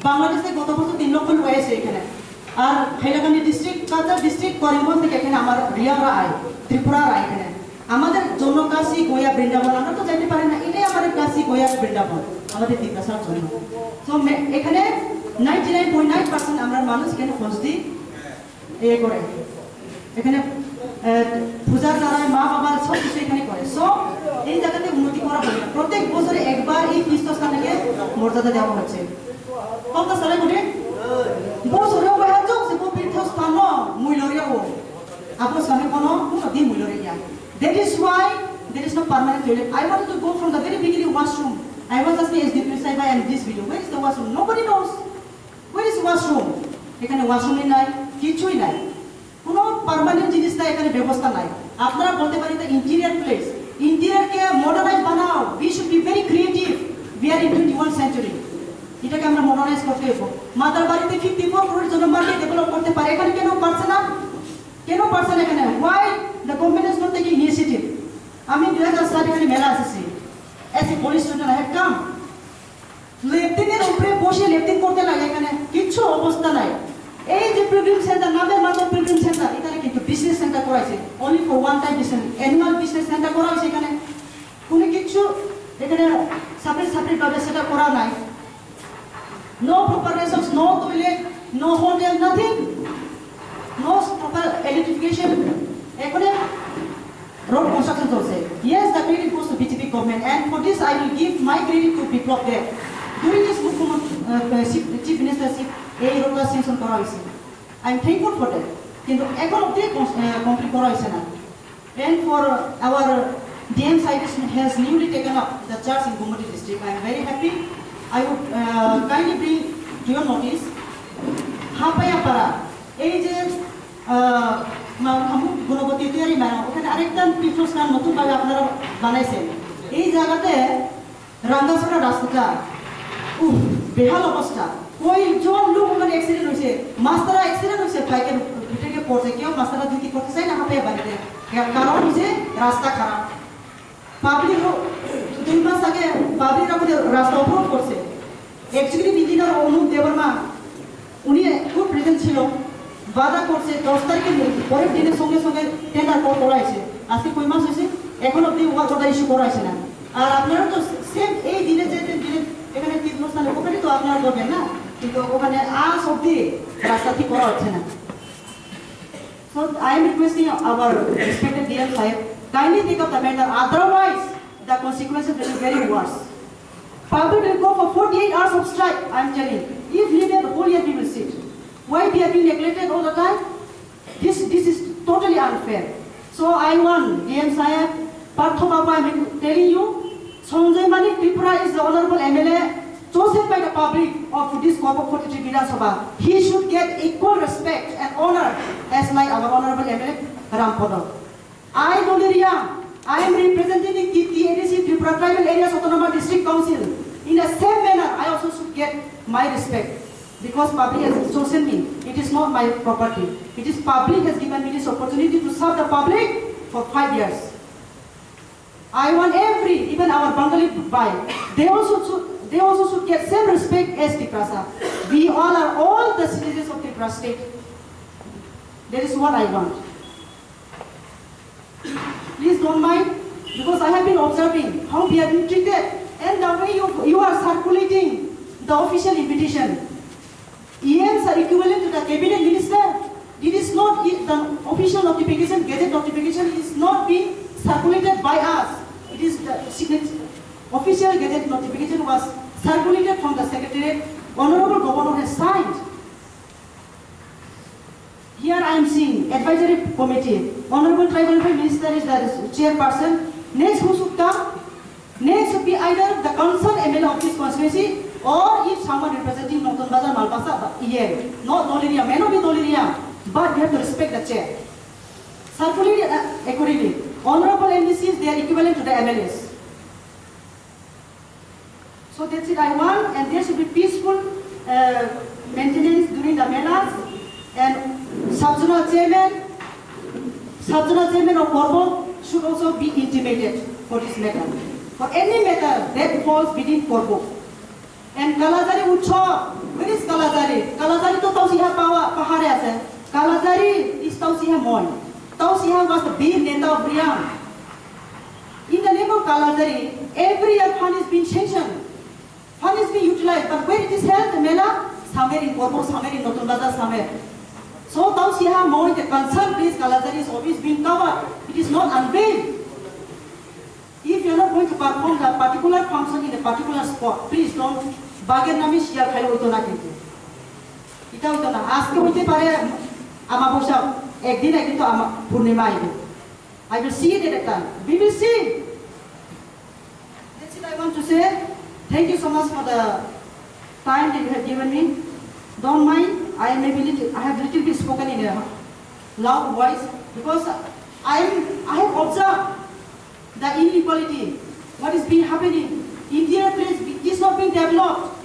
বাংলাদেশে গত বছর 3 লক্ষ লোক হয়েছে এখানে। আর হাইলাকান্দি ডিস্ট্রিক্ট, কাছাড় ডিস্ট্রিক্ট, করিমগঞ্জ থেকে এখানে আমার রিয়ারা আয়, ত্রিপুরার আয় এখানে। আমাদের জন্য কাশী গয়া বৃন্দাবন আমরা তো যাইতে পারি না, এটাই আমাদের কাশী গয়া বৃন্দাবন আমাদের তিপ্রাসার জন্য। তো এখানে 99.9% আমরা মানুষ এখানে ফসদি করে, এখানে পূজা দ্বারায় মা বাবা সব কিছু এখানে করে। সো এই জায়গাতে উন্নতি করা হবে না, প্রত্যেক বছরে একবার এই তীর্থস্থানকে মর্যাদা দেওয়া হচ্ছে। কত সালে করে বছরেও বাইরে যোগ যে তীর্থস্থান মূল্যরিয়াও আপনার সামনে কোনো দিন মূল্যরিয়া। That is why there is no permanent toilet. I wanted to go from the very beginning washroom. I was asking as the Tiprasa and this video, where is the washroom? Nobody knows. Where is washroom? এখানে ওয়াশরুমই নাই, কিছুই নাই, কোনো permanent জিনিস নাই, এখানে ব্যবস্থা নাই। আপনারা বলতে পারেন দ্য ইন্টেরিয়ার প্লেস, ইন্টেরিয়ারকে মডার্নাইজ বানাও। We should be very creative, we are in 21st century। এটাকে আমরা মডার্নাইজ করতে হবে। মাতার বাড়িতে 54 crore জন্য মার্কেট ডেভেলপ করতে পারে, এখানে কেন পারছে না? কেন পারছে না এখানে? Why the government is not taking initiative? আমি 2007 এখানে মেলা আসছি, as a police student I had come. লেফটিনের উপরে বসে লেফটিন করতে লাগে, এখানে কিছু অবস্থা নাই। এই যে পিলগ্রিম সেন্টার, নামের মাত্র পিলগ্রিম সেন্টার, এখানে কিন্তু বিজনেস সেন্টার করা হয়েছে, only for one time business, annual business centre করা হয়েছে। এখানে কোনো কিছু এখানে সাপারেট ভাবে সেটা করা নাই। No proper resource, no toilet, no hotel, nothing, no proper electrification. এখানে road construction চলছে। Yes, the credit goes to BJP government, and for this I will give my credit to people of there. During this chief ministership, এই রোডটা sanction করা হয়েছে। I am thankful for that. কিন্তু এখন অবধি complete করা হয়েছে না। And for our DM site has newly taken up the church in Gumati district. I am very happy. I would kindly bring to your notice Hapayapara. এই যে গুণবতী তৈরি মেলা, ওখানে আরেকটা তীর্থস্থান নতুনভাবে আপনারা বানাইছেন। এই জায়গাতে রাঙ্গাছড়া রাস্তাটা বেহাল অবস্থা, কয়জন লোক ওখানে অ্যাক্সিডেন্ট হয়েছে, মাস্টাররা অ্যাক্সিডেন্ট হয়েছে, বাইকের ভিতরে পড়ছে, কেউ মাস্টাররা ডিউটি করতে চায় না হাঁপাইয়া বাড়িতে, কারণ হচ্ছে রাস্তা খারাপ। পাবলিক 2 মাস আগে পাবলিক রাস্তা অবরোধ করছে। এক্সিকিউটিভ ইঞ্জিনিয়ার অনুপ দেববর্মা উনি খুব প্রেজেন্ট ছিল, বাধা করছে। 10 তারিখে পরের দিনের সঙ্গে সঙ্গে টেন্ডার করা হয়েছে। আজকে কই মাস হয়েছে, এখন অব্দি ওয়ার্ক অর্ডার ইস্যু করা হয়েছে না। আর আপনারা তো সেম এই দিনে যে দিনে এখানে তীর্থস্থানে ওখানে তো আপনারা করবেন না, কিন্তু ওখানে আজ অব্দি রাস্তা ঠিক করা হচ্ছে না। So I am requesting our respected DM Sahib, kindly take up the matter, otherwise the consequences will be very worse. Public will go for 48 hours of strike, I am telling. If needed, the whole year we will sit. Why we are being neglected all the time? This is totally unfair. So I want DM Sahib, Partho Babu, I am telling you, Sanjay Malik Tripura is the honorable MLA chosen by the public of this Kobo 43 Vidhan Sabha. He should get equal respect and honor as like our honorable MLA Rampodo. I, Doliria, I am representing the TADC Tripura Tribal Areas Autonomous District Council. In the same manner, I also should get my respect. Because public has chosen me, it is not my property. It is public has given me this opportunity to serve the public for 5 years. I want even our Bengali bhai, they also should get same respect as Tiprasa. We all are all the citizens of Tiprasa state. That is what I want. Please don't mind, because I have been observing how we have been treated, and the way you are circulating the official invitation. EMs are equivalent to the cabinet minister. It is not the official notification, gazette notification is not being circulated by us. It is the official gazette notification was circulated from the secretariat. Honorable Governor has signed. Here I am seeing advisory committee. Honorable Tribal Minister is the chairperson. Next who should come? Next should be either the concerned MLA of this constituency, or if someone representing Northern Bazar, Malpasa, not Doliria, may not be Doliria, but we have to respect the chair. Circulate accordingly. Honorable MDCs, they are equivalent to the MLAs. So that's it I want, and there should be peaceful maintenance during the melas, and Sub-Zonal Chairman of Korbo should also be intimated for this matter. For any matter that falls within Korbo. And Kalazari Utsav, where is Kalazari? Kalazari to Tausiha Pahare ase. Kalazari is Tausiha Moy. Tausiha was the big neta of Briam. In the name of Kalazari, every year fund is being sanctioned. Fund is being utilized, but where it is held, the Mela, somewhere in Korpor, somewhere in Notundaza, somewhere. So Tausiha Moy, the concern place Kalazari is always being covered. It is not unveiled. If you are not going to perform the particular function in a particular spot, please don't bargain nami share khalo ito na kintu. Ita ito na. Aske hoite pare amabosha ekdin to purnima ibe. I will see it at a time. We will see. That's it I want to say. Thank you so much for the time that you have given me. Don't mind. I have little bit spoken in a loud voice because I have observed the inequality, what is being happening. Indian place is not being developed.